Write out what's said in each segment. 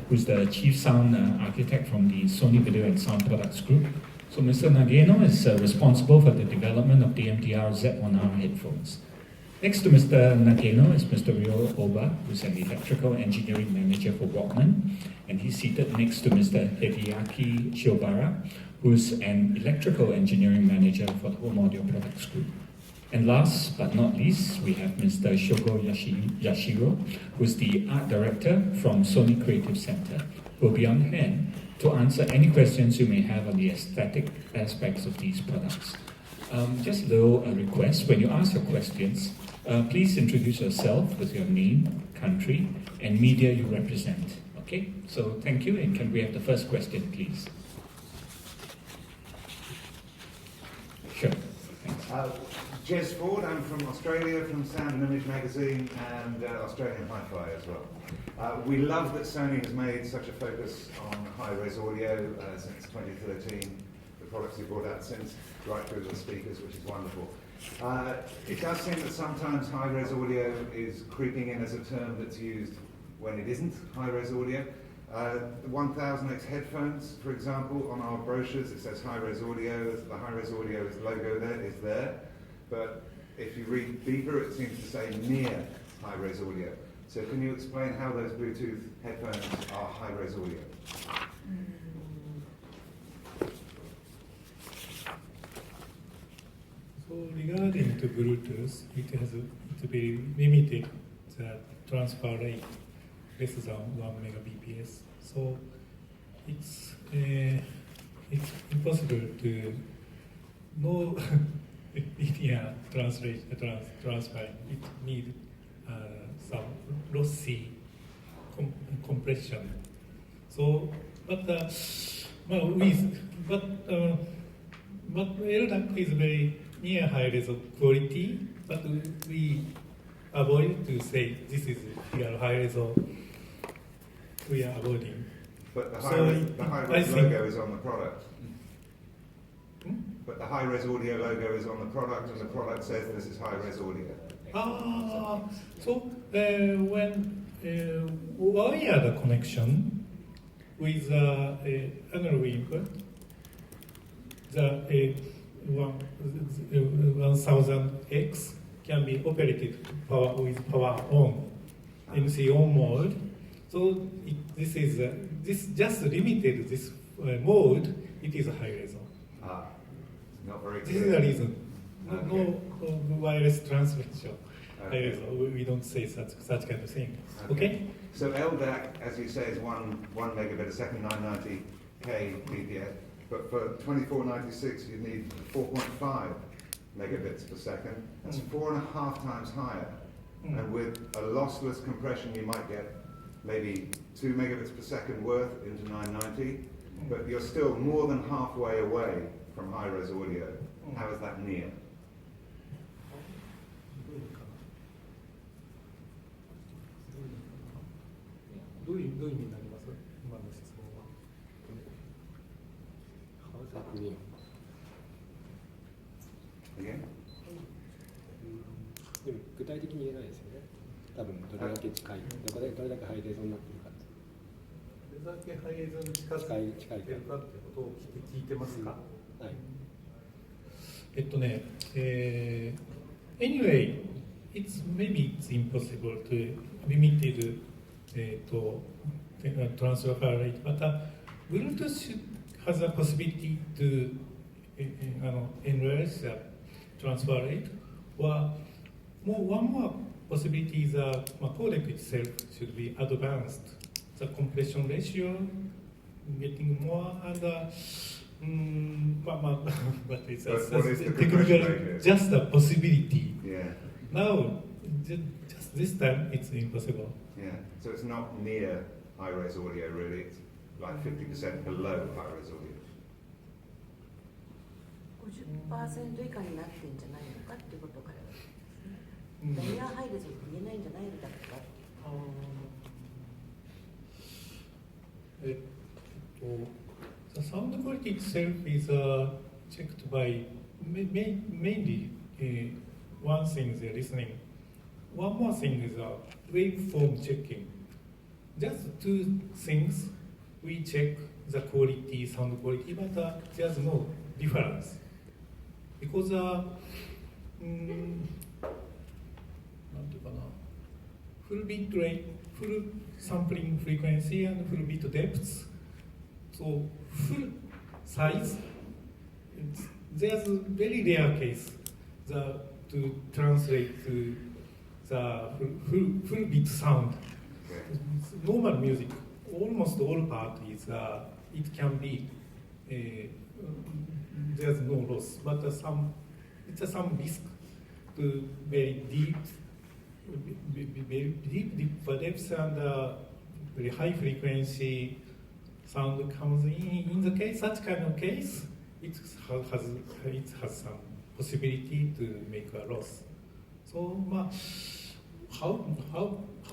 who's the Chief Sound Architect from the Sony Video and Sound Products Group. So Mr. Nageno is responsible for the development of the MTR Z1R headphones. Next to Mr. Nageno is Mr. Ryo Oba, who's an Electrical Engineering Manager for Walkman, and he's seated next to Mr. Hideaki Shiobara, who's an Electrical Engineering Manager for the Home Audio Products Group. And last but not least, we have Mr. Shogo Yashiro, who's the Art Director from Sony Creative Center, who will be on hand to answer any questions you may have on the aesthetic aspects of these products. Just a little request, when you ask your questions, please introduce yourself with your name, country, and media you represent. Okay, so thank you, and can we have the first question, please? Sure. Thanks. Jez Ford, I'm from Australia, from Sound and Image Magazine, and Australian Hi-Fi as well. We love that Sony has made such a focus on high-res audio since 2013. The products you brought out since, right through to the speakers, which is wonderful. It does seem that sometimes high-res audio is creeping in as a term that's used when it isn't high-res audio. The 1000X headphones, for example, on our brochures it says high-res audio. The high-res audio logo there is there. But if you read deeper, it seems to say near high-res audio. So can you explain how those Bluetooth headphones are high-res audio? So regarding to Bluetooth, it has to be limited the transfer rate less than 1 megabps. So it's impossible to know linear transfer. It needs some lossy compression. So, but LDAC is very near high-res quality, but we avoid to say this is real high-res. We are avoiding. But the high-res logo is on the product. But the high-res audio logo is on the product, and the product says this is high-res audio. So when wire the connection with analog input, the 1000X can be operated with power on, MC on mode. So this just limited this mode. It is a high-res. Not very clear. This is the reason. Okay. No wireless transmission. Okay. We don't say such kind of thing. Okay? So LDAC, as you say, is 1 megabit a second, 990 kbps. But for 2496, you need 4.5 megabits per second. That's 4.5 times higher. And with a lossless compression, you might get maybe 2 megabits per second worth into 990. But you're still more than halfway away from high-res audio. How is that near? Again? でも具体的に言えないですよね。多分どれだけ近い、どれだけハイレゾになってるか。どれだけハイレゾに近づいてるかってことを聞いてますか。はい。Anyway, maybe it's impossible to limited transfer rate, but Bluetooth has a possibility to enlarge the transfer rate. Or one more possibility is the codec itself should be advanced. The compression ratio getting more and but it's technically just a possibility. Yeah. Now, just this time, it's impossible. Yeah. So it's not near high-res audio, really. It's like 50% below high-res audio. 50% 以下になってんじゃないのかってことからですね。レイヤーハイレゾって言えないんじゃないのだとか。The sound quality itself is checked by mainly one thing is listening. One more thing is waveform checking. just two things. We check the quality, sound quality, but there's no difference because なんていうかな、full bit rate, full sampling frequency, and full bit depth. So full size. There's a very rare case to translate to the full bit sound. Normal music, almost all parties, it can be, there's no loss, but it's some risk to very deep depth and very high frequency sound comes in. In the case, such kind of case, it has some possibility to make a loss. So, how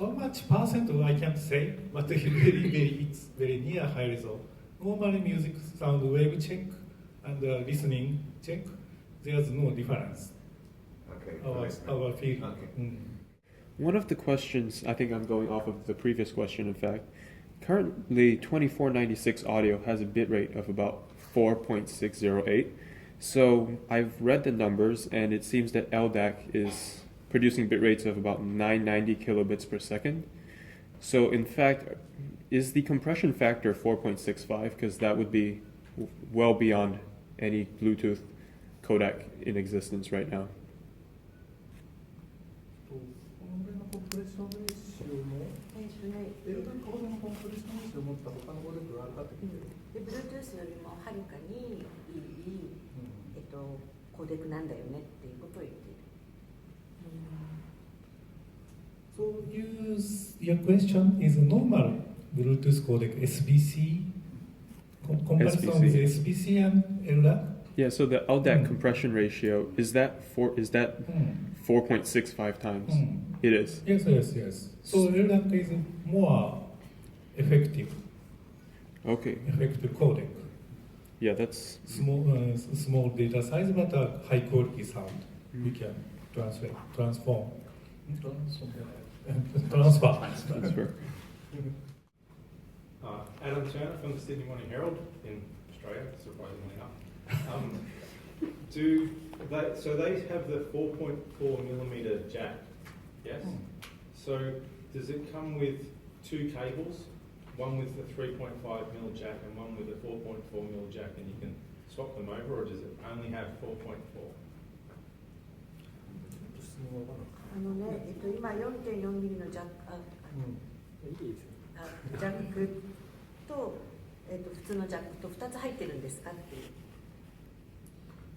much percent I can't say, but it's very near high result. Normally, music sound wave check and listening check, there's no difference. Okay. Our field. Okay. One of the questions, I think I'm going off of the previous question, in fact. Currently, 2496 audio has a bitrate of about 4.608. So I've read the numbers, and it seems that LDAC is producing bit rates of about 990 kilobits per second. So in fact, is the compression factor 4.65? Because that would be well beyond any Bluetooth codec in existence right now. コンプレッションレーシオも、LDAC ほどのコンプレッションレーシオを持った他のコデックがあるかって聞いてる。Bluetooth よりもはるかにいい、コデックなんだよねっていうことを言っている。So your question is normal Bluetooth codec SBC comparison with SBC and LDAC? Yeah, so the LDAC compression ratio, is that 4.65 times? It is. Yes. So LDAC is more effective. Okay. Effective codec. Yeah, that's Small data size, but high quality sound. We can transfer. Adam Turner from the Sydney Morning Herald in Australia, surprisingly enough. So they have the 4.4 millimeter jack, yes? So does it come with two cables, one with the 3.5 mil jack and one with a 4.4 mil jack, and you can swap them over, or does it only have 4.4? 今 4.4 ミリのジャックと、普通のジャックと2つ入ってるんですかっていう。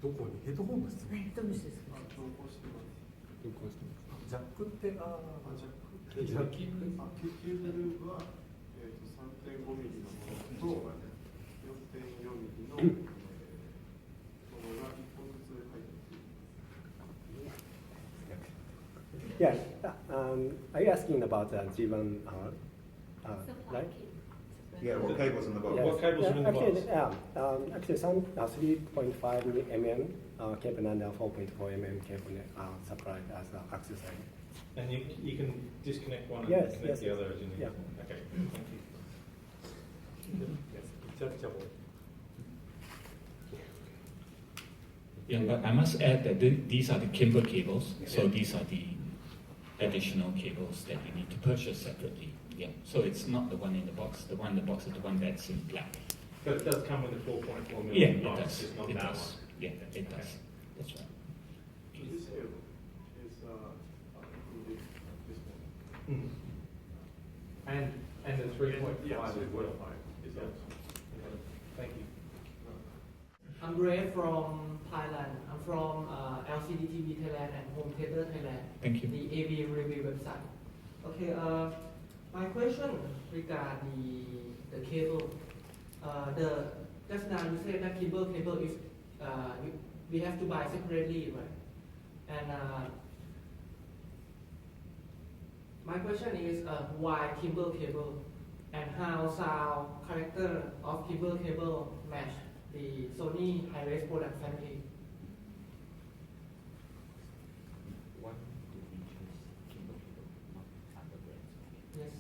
どこにヘッドホンですね。ヘッドホンです。ジャックって、ジャックケーブルは、3.5ミリのものと 4.4 ミリのものが1本ずつ入っている。Yeah, are you asking about G1R? Right? Yeah, what cables in the box? Yes. What cables are in the box? Actually, some 3.5 mm cable and 4.4 mm cable are supplied as an accessory. And you can disconnect one and Yes, connect yes, the other as you need. yeah. Okay, thank you. Yeah, but I must add that these are the Kimber cables, so these are the additional cables that you need to purchase separately. Yeah, so it's not the one in the box. The one in the box is the one that's in black. But it does come with a 4.4 millimeter Yeah, it box, does. just not It that does. one. Yeah, it does. That's right. This cable is included this one. And the 3.5 Yes, as well. is Yeah. also. Thank you. I'm Ray from Thailand. I'm from LCD TV Thailand and Home Theater Thailand. Thank you. The AV review website. Okay, my question regarding the cable. Just now you said that cable is we have to buy separately, right? And my question is why cable and how sound character of cable match the Sony high-res product family. Why do we choose Kimber cable, not other brands? Yes.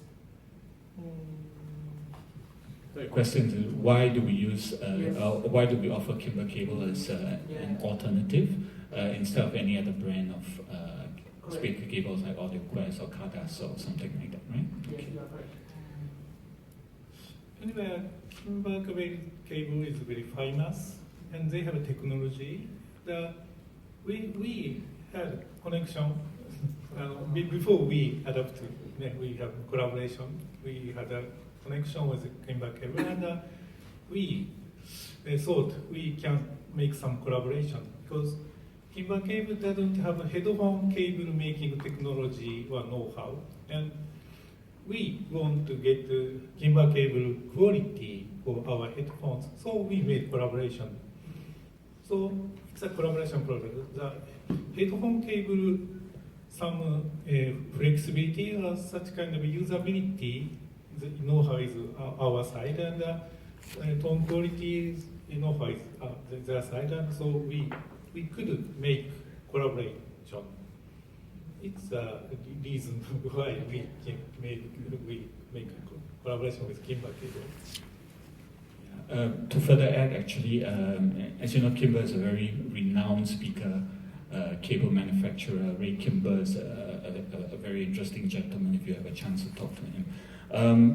The question is why do we use Yes. why do we offer Kimber cable as an Yeah. alternative instead of any other brand of Correct. speaker cables like Audio Quest or Kadas or something like that, right? Yes, you are correct. Anyway, Kimber cable is very famous, and they have a technology that we had connection before we adopted. We have collaboration. We had a connection with Kimber cable, and we thought we can make some collaboration because Kimber cable doesn't have a headphone cable making technology or know-how, and we want to get the Kimber cable quality for our headphones, so we made collaboration. So it's a collaboration project. The headphone cable, some flexibility or such kind of usability, the know-how is our side, and tone quality is know-how is their side, and so we could make collaboration. It's a reason why we make a collaboration with Kimber cable. To further add, actually, as you know, Kimber is a very renowned speaker cable manufacturer. Ray Kimber is a very interesting gentleman if you have a chance to talk to him.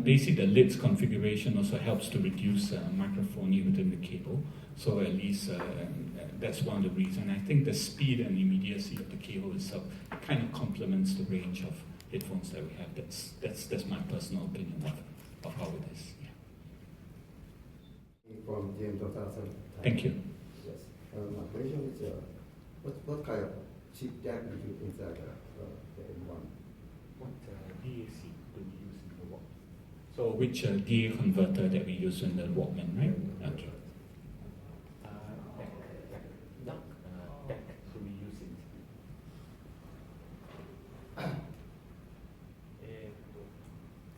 Basically, the lids configuration also helps to reduce microphoning within the cable. So at least that's one of the reasons. I think the speed and immediacy of the cable itself kind of complements the range of headphones that we have. That's my personal opinion of how it is. Yeah. From James 2000. Thank you. Yes. My question is, what kind of chip jack do you inside the M1? What DAC do we use in the Walkman? So which DA converter that we use in the Walkman, right? Okay. DAC do we use it?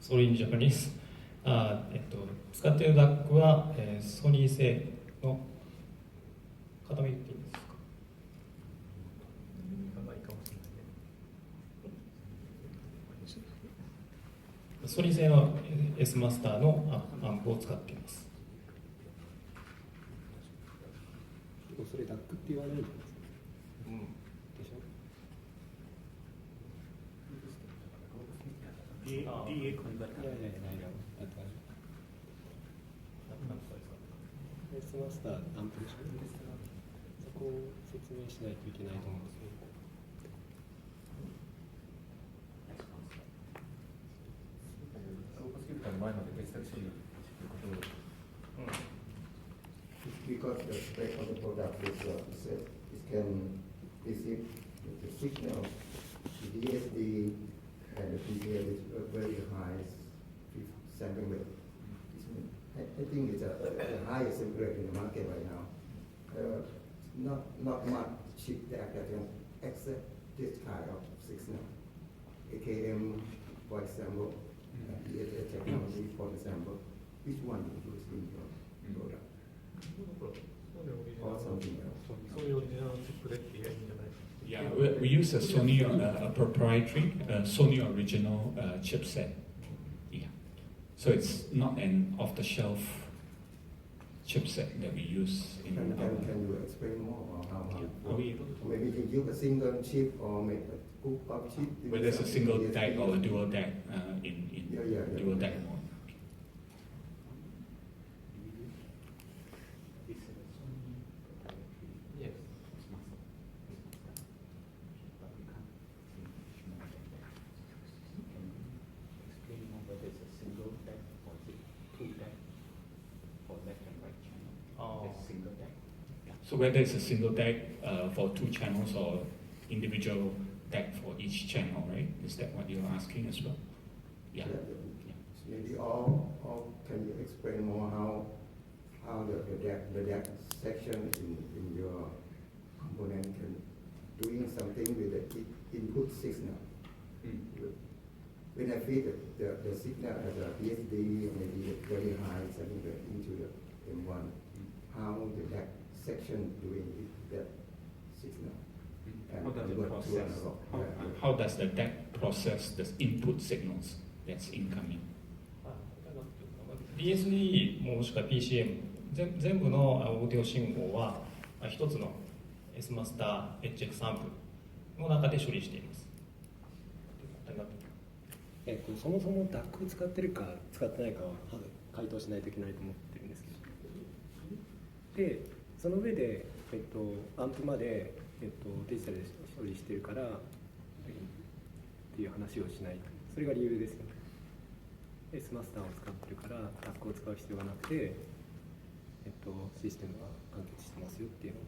ソニージャパニーズ使っているダックは、ソニー製の片目言っていいんですか？ソニー製の S マスターのアンプを使っています。それダックって言わないんですか？でしょDA converter. いやいやいや、S マスターアンプでしょ。そこを説明しないといけないと思うんですけど。Because the spec of the product is said it can receive the signal, the DSD and the PCL is very high sampling rate. I think it's the highest sampling rate in the market right now. Not much chip that can accept this kind of signal. AKM, for example, EFA technology, for example, which one you use in your product? Or something else? Yeah, we use a Sony, a proprietary Sony original chipset. Yeah, so it's not an off-the-shelf chipset that we use in Can you explain more about how? Are we able to? Maybe you use a single chip or maybe a group of chip? Whether it's a single DAC or a dual DAC in dual DAC mode. Yes. So whether it's a single DAC for two channels or individual DAC for each channel, right? Is that what you're asking as well? Yeah. Maybe all can you explain more how the DAC section in your component can doing something with the input signal? When I feed the signal as a DSD, maybe very high something into the M1, how the DAC section doing that signal? How does it process? How does the DAC process the input signals that's incoming? BSD もしくは PCM 全部のオーディオ信号は一つの S マスター HX サンプルの中で処理しています。そもそも DAC 使ってるか使ってないかは回答しないといけないと思ってるんですけど、でその上で、アンプまで、デジタルで処理してるからっていう話をしないと、それが理由ですよね。S マスターを使ってるから DAC を使う必要がなくて、システムが完結してますよっていうのが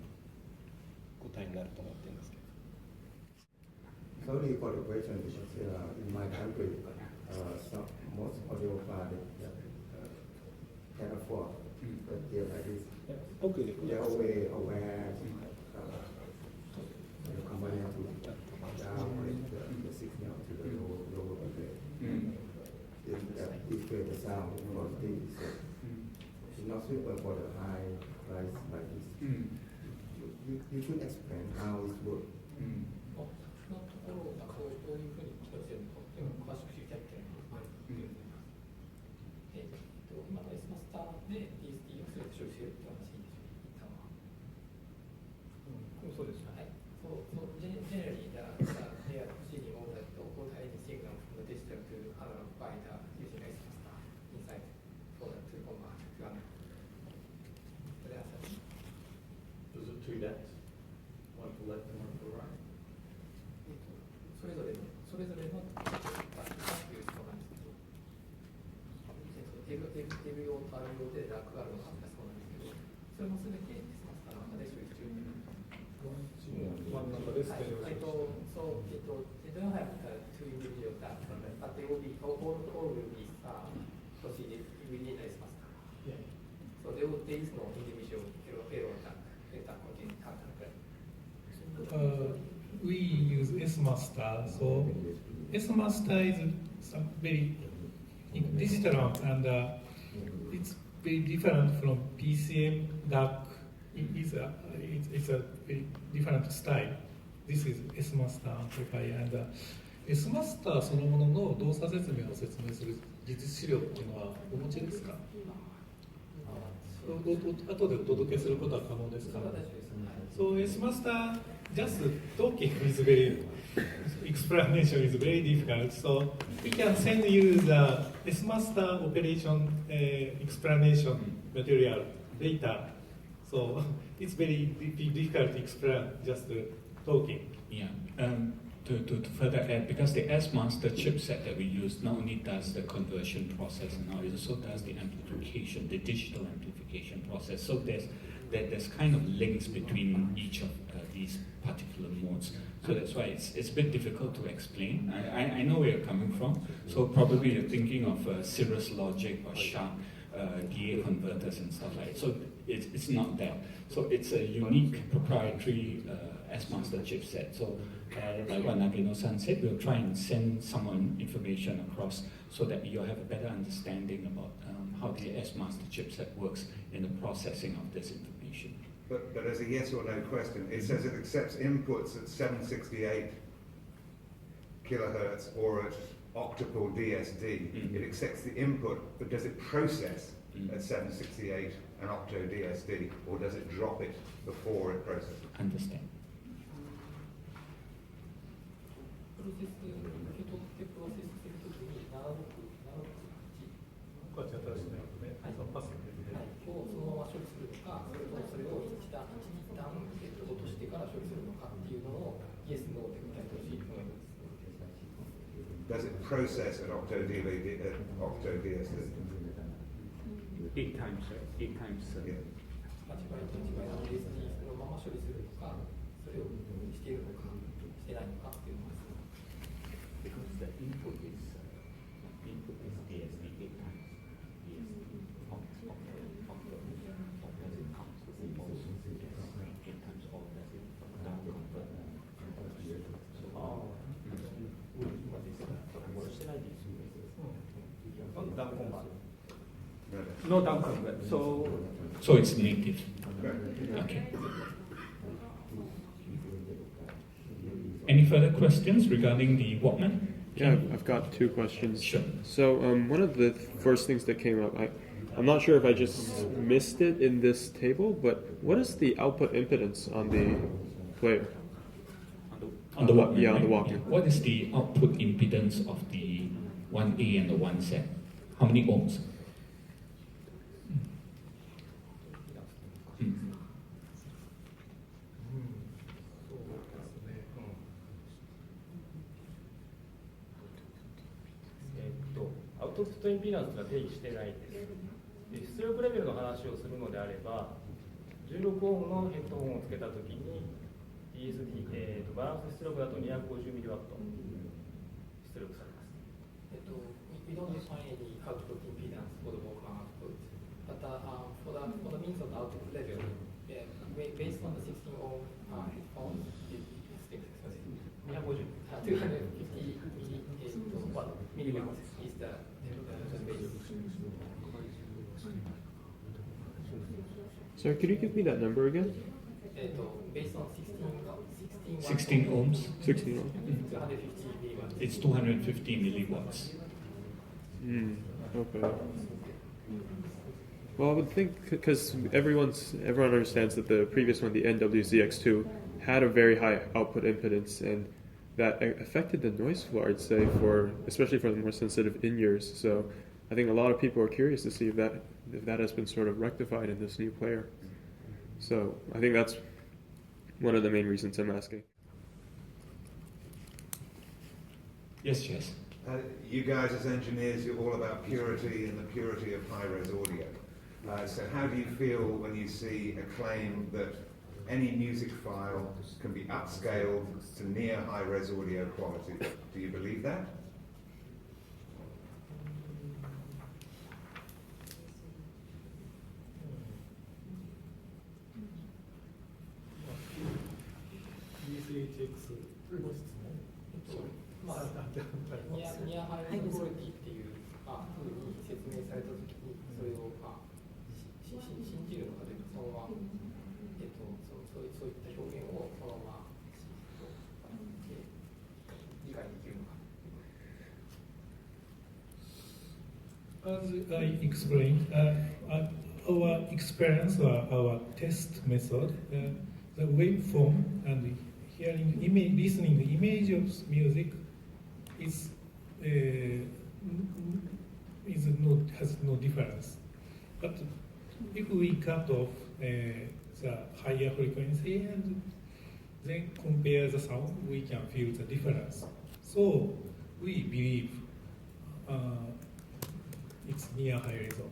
答えになると思ってるんですけど。Sorry for the question, because in my country, most audio file can afford the deal like this. They are always aware the company has to downgrade the signal to the lower rate. This way the sound quality is not suitable for the high price like this. You should explain how it works. のところをどういうふうに起動しているのかっていうのを詳しく知りたいっていうのがあるというので、今の S マスターで DSD を全て処理しているっていう話でしょう、一旦は。そうですね。はい。Generally, they are proceeding all that alternating signal from the digital to analog by using S master inside for the 2 comma 2 analog. So they are such. Those are 2 decks, one for left and one for right. それぞれのタスクいうそうなんですけど、エブ用とアル用でラックがあるのがあったそうなんですけど、それもすべて S マスターの中で処理している。真ん中です。So they don't have 2 individual tasks, but they will be all will be proceeded within S master. So there is no individual error task that contains task. We use S master, so S master is some very digital and it's very different from PCM. DAC it's a very different style. This is S master amplifier and S master そのものの動作説明を説明する技術資料っていうのはお持ちですか？後でお届けすることは可能ですか？ So S master just talking is very explanation is very difficult. So we can send you the S master operation explanation material later. So it's very difficult to explain just talking. Yeah. To further add, because the S-Master chipset that we use not only does the conversion process, now it also does the amplification, the digital amplification process. So there's kind of links between each of these particular modes. So that's why it's a bit difficult to explain. I know where you're coming from. So probably you're thinking of Cirrus Logic or Sharp DA converters and stuff like that. So it's not that. So it's a unique proprietary S-Master chipset. So like what Nagino-san said, we'll try and send someone information across so that you'll have a better understanding about how the S-Master chipset works in the processing of this information. But as a yes or no question, it says it accepts inputs at 768 kilohertz or at octuple DSD. It accepts the input, but does it process at 768 and octo DSD, or does it drop it before it processes? Understand. プロセス受け取ってプロセスするときに768こうやって新しいね、パスをそのまま処理するのか、それを一旦落としてから処理するのかっていうのをイエス・ノーで答えてほしいと思います。Does it process at octo DSD? 8 times, sir. 8 times, sir. Yeah. 8倍と1倍の DSD そのまま処理するのか、それをしているのか、してないのかっていうのです。Because the input is DSD 8 times. No down convert. So it's native. Okay. Any further questions regarding the Walkman? Yeah, I've got 2 questions. Sure. So one of the first things that came up, I'm not sure if I just missed it in this table, but what is the output impedance on the player? On the Walkman, yeah, on the right? Walkman. Yeah. What is the output impedance of the 1A and the 1Z? How many ohms? Hmm. アウトプットインピダンスが定義してないです。で出力レベルの話をするのであれば、16オームのヘッドホンをつけたときに、DSD、バランス出力だと 250mW 出力されます。We don't define any output impedance for the Walkman output, but for the means of the output level, based on the 16 ohm headphones, it's 250 milliwatts is the base. Sorry, could you give me that number again? Based on 16 ohms. 16 ohms. 250 milliwatts. It's 250 milliwatts. Okay. Well, I would think because everyone understands that the previous one, the NWZX2, had a very high output impedance, and that affected the noise floor, I'd say, especially for the more sensitive in-ears. So I think a lot of people are curious to see if that has been sort of rectified in this new player. So I think that's one of the main reasons I'm asking. Yes, yes. You guys as engineers, you're all about purity and the purity of high-res audio. So how do you feel when you see a claim that any music file can be upscaled to near high-res audio quality? Do you believe that? DSHX ニアハイレゾクオリティっていうふうに説明されたときに、それを信じるのかというか、そのまま、そういった表現をそのまま理解できるのか。As I explained, our experience or our test method, the waveform and hearing listening the image of music has no difference. But if we cut off the higher frequency and then compare the sound, we can feel the difference. So we believe it's near high resolution.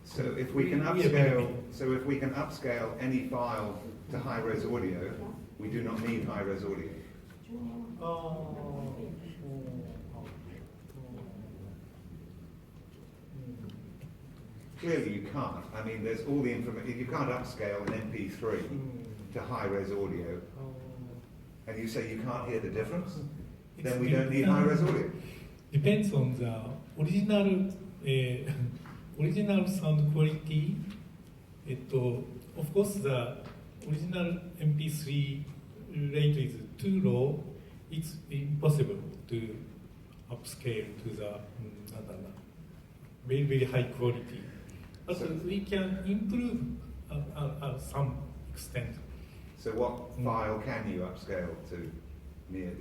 So if we can upscale any file to high-res audio, we do not need high-res audio. Clearly you can't. I mean, there's all the information. You can't upscale an MP3 to high-res audio, and you say you can't hear the difference, then we don't need high-res audio. Depends on the original sound quality. Of course, the original MP3 rate is too low. It's impossible to upscale to the very, very high quality. But we can improve some extent. So what file can you upscale to near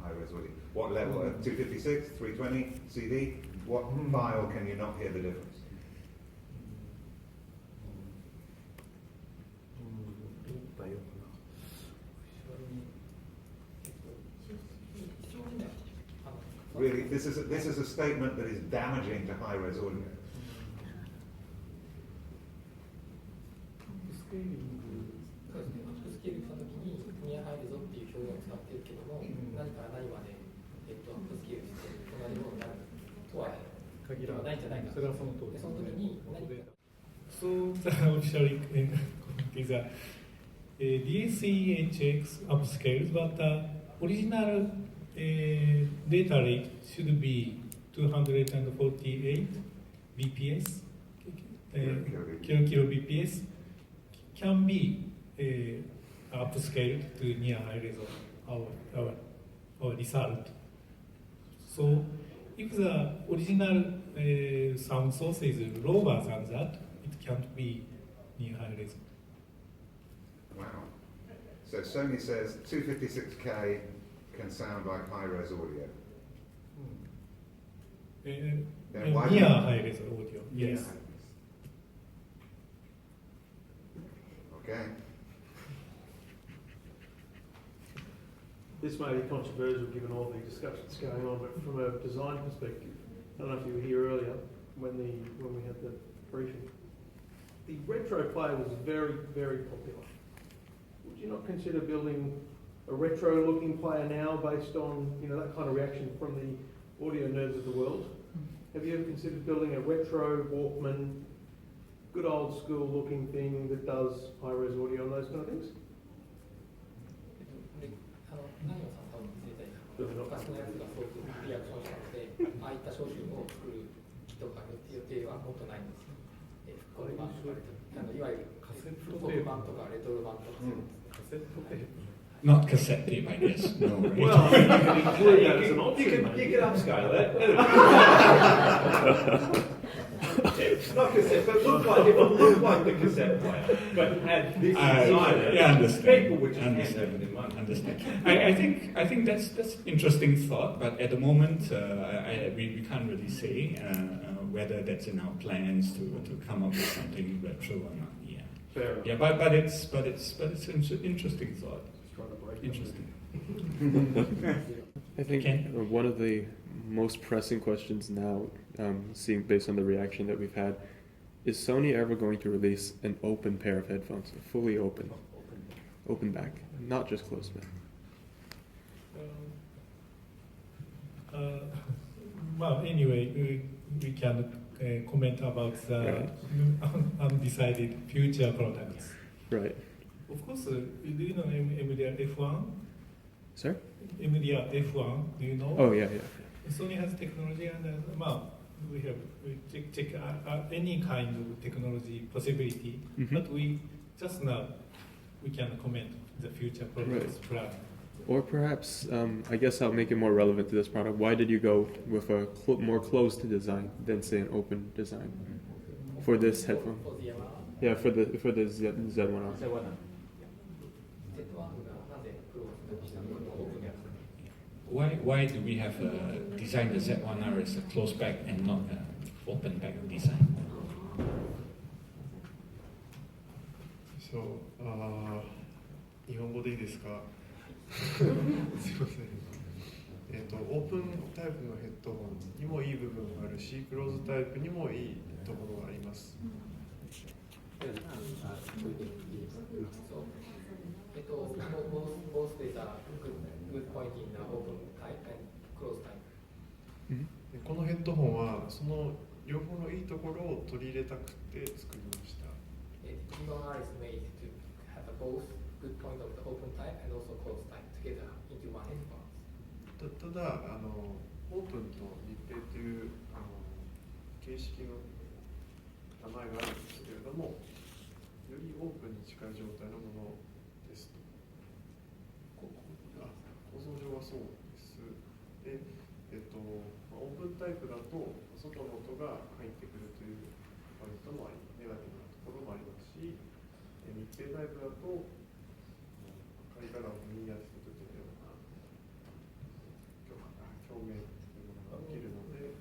high-res audio? What level? 256, 320, CD? What file can you not hear the difference? Really, this is a statement that is damaging to high-res audio. そうですね、アップスケールしたときにニアハイレゾっていう表現を使ってるけども、何から何まで、アップスケールして同じものになるとは限らないんじゃないか。それはその通り。その時に何か。So the official is a DSEHX upscales, but the original data rate should be 248 bps, kilo bps, can be upscaled to near high resolution, our result. So if the original sound source is lower than that, it can't be near high res. Wow. So Sony says 256K can sound like high-res audio. Then why Near do you- high res audio, yes. Okay. This may be controversial given all the discussions going on, but from a design perspective, I don't know if you were here earlier when we had the briefing. The retro player was very, very popular. Would you not consider building a retro-looking player now based on that kind of reaction from the audio nerds of the world? Have you ever considered building a retro Walkman, good old school looking thing that does high-res audio and those kind of things? 何を多分見せたいか、昔のやつがそういうリアクションしたので、ああいった商品を作る気とか予定はもっとないんですよ。これはいわゆるフォト版とかレトロ版とか、カセットテープ。Not cassette tape, I guess. No. Well, you can include that as an option. You can upscale that. Not cassette, but it would look like the cassette player, but had this inside it. Yeah, understand. People would just hand Understand. over their money. Understand. I think that's interesting thought, but at the moment we can't really say whether that's in our plans to come up with something retro or not. Yeah. Fair enough. Yeah, but it's an interesting thought. Interesting. I think one of the most pressing questions now, seeing based on the reaction that we've had, is Sony ever going to release an open pair of headphones, fully open back, not just closed back? Well, anyway, we can comment about the undecided future products. Right. Of course, do you know MDR F1? Sir? MDR F1, do you know? Oh, yeah. Sony has technology, and we check any kind of technology possibility, but we just now we can comment the future products plan. Or perhaps, I guess I'll make it more relevant to this product. Why did you go with a more closed design than say an open design for this headphone? Yeah, for the Z1R. Why do we have designed the Z1R as a closed back and not an open back design? So, 日本語でいいですかすいません。オープンタイプのヘッドホンにもいい部分があるし、クローズタイプにもいいところがあります。both is a good point in the open type and closed type. このヘッドホンはその両方のいいところを取り入れたくて作りました。T1R is made to have both good point of the open type and also closed type together into one headphone. ただオープンと密閉という形式の名前があるんですけれども、よりオープンに近い状態のものですと。構造上はそうです。で、オープンタイプだと外の音が入ってくるというポイントもあり、ネガティブなところもありますし、密閉タイプだと貝殻を見やすくというような表現というものができるので、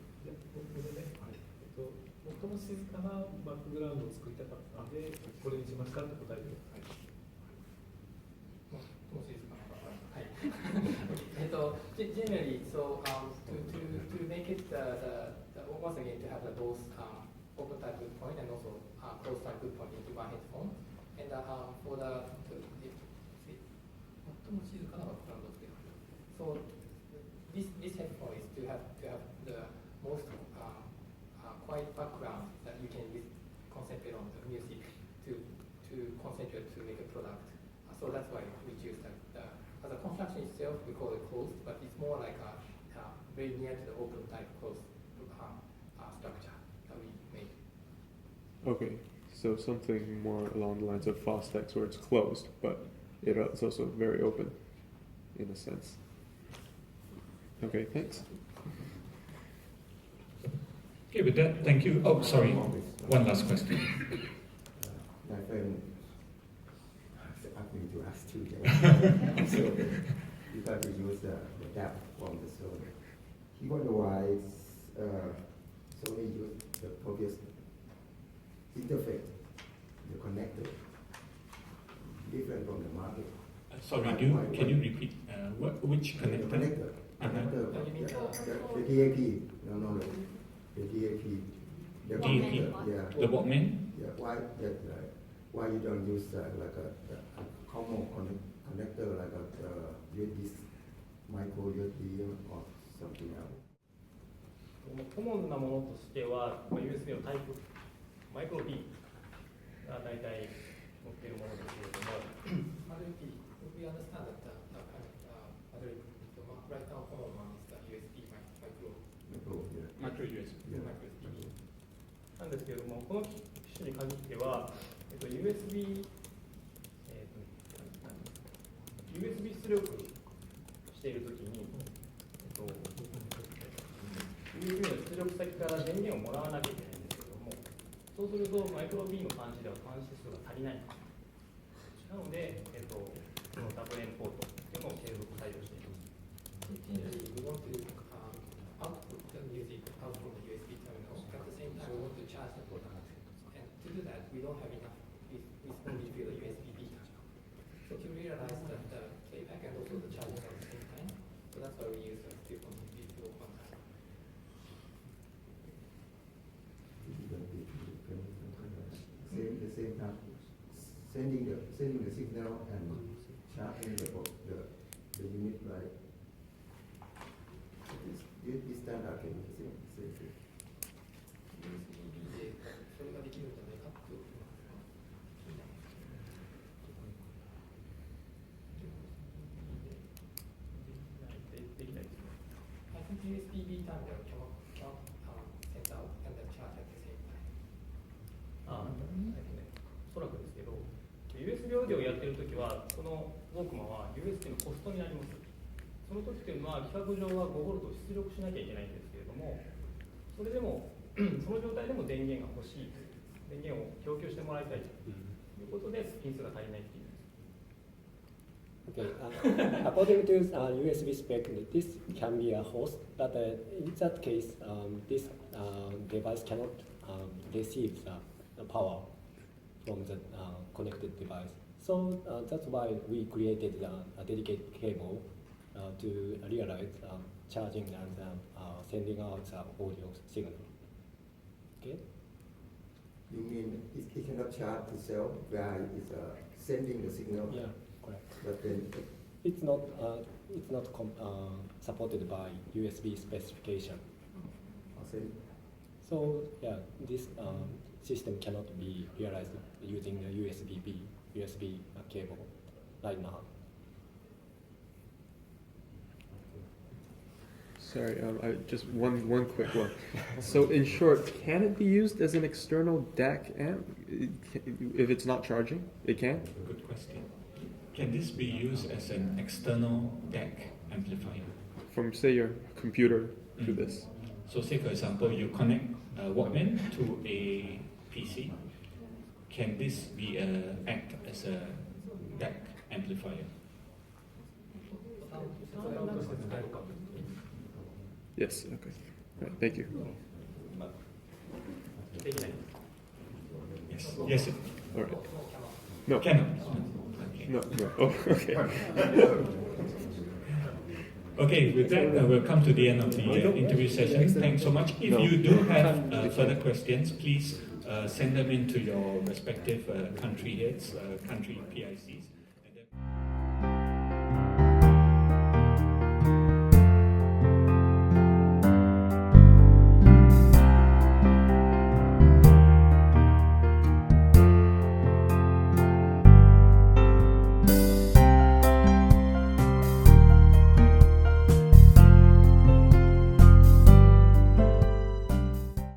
ここでね、最も静かなバックグラウンドを作りたかったので、これにしましたって答えてください。最も静かなバックグラウンド。はい。Generally, so to make it once again to have both open type good point and also closed type good point into one headphone, and for the 最も静かなバックグラウンドを作る。So this headphone is to have the most quiet background that you can concentrate on the music to concentrate to make a product. So that's why we choose that. As a construction itself, we call it closed, but it's more like very near to the open type closed structure that we made. Okay, so something more along the lines of Fostex where it's closed, but it's also very open in a sense. Okay, thanks. Okay, with that, thank you. Oh, sorry, one last question. My friend asked me to ask two so you got to use the gap from the Sony. He wondered why Sony used the previous interface, the connector, different from the market. Sorry, can you repeat which connector? The connector. The DAP. No. The DAP. The DAP. connector, yeah. The Walkman? Yeah. Why you don't use like a common connector like a USB, micro USB or something else? コモンなものとしては、USB のタイプ、マイクロ B が大体載っているものですけれども、We understand that right now common one is the USB micro. Micro USB. なんですけれども、この機種に限っては、USB 出力しているときに、USB の出力先から電源をもらわなきゃいけないんですけれども、そうするとマイクロ B の端子では端子数が足りない。なので、そのダブル N ポートというのを継続採用しています。We want to output the music out from the USB terminal. At the same time, we want to charge the product. And to do that, we don't have enough. We only feel the USB B. So to realize that the playback and also the charging at the same time, so that's why we use the still continuity flow contact. The same time, sending the signal and charging the unit right. This standard can be the same thing. USB B でそれができるんじゃないかと思います。I think USB B terminal cannot send out and then charge at the same time. おそらくですけど、USB オーディオをやっているときは、このウォークマンは USB のコストになります。その時というのは、規格上は 5V 出力しなきゃいけないんですけれども、それでも、その状態でも電源が欲しい、電源を供給してもらいたいということで、ピン数が足りないっていう。Okay, according to USB spec, this can be a host, but in that case, this device cannot receive the power from the connected device. So that's why we created a dedicated cable to realize charging and sending out the audio signal. Okay? You mean it cannot charge itself while it's sending the signal? Yeah, correct. But then it's not supported by USB specification. So yeah, this system cannot be realized using the USB cable right now. Sorry, just one quick one. So in short, can it be used as an external DAC amp if it's not charging? It can? Good question. Can this be used as an external DAC amplifier? From, say, your computer to this? So say, for example, you connect a Walkman to a PC. Can this be act as a DAC amplifier? Yes, okay. Right, thank you. Yes. Yes. All right. No. Cannot. Okay. No. Oh, okay. Okay, with that, we'll come to the end of the interview session. Thanks so much. If you do have further questions, please send them into your respective country heads, country PICs.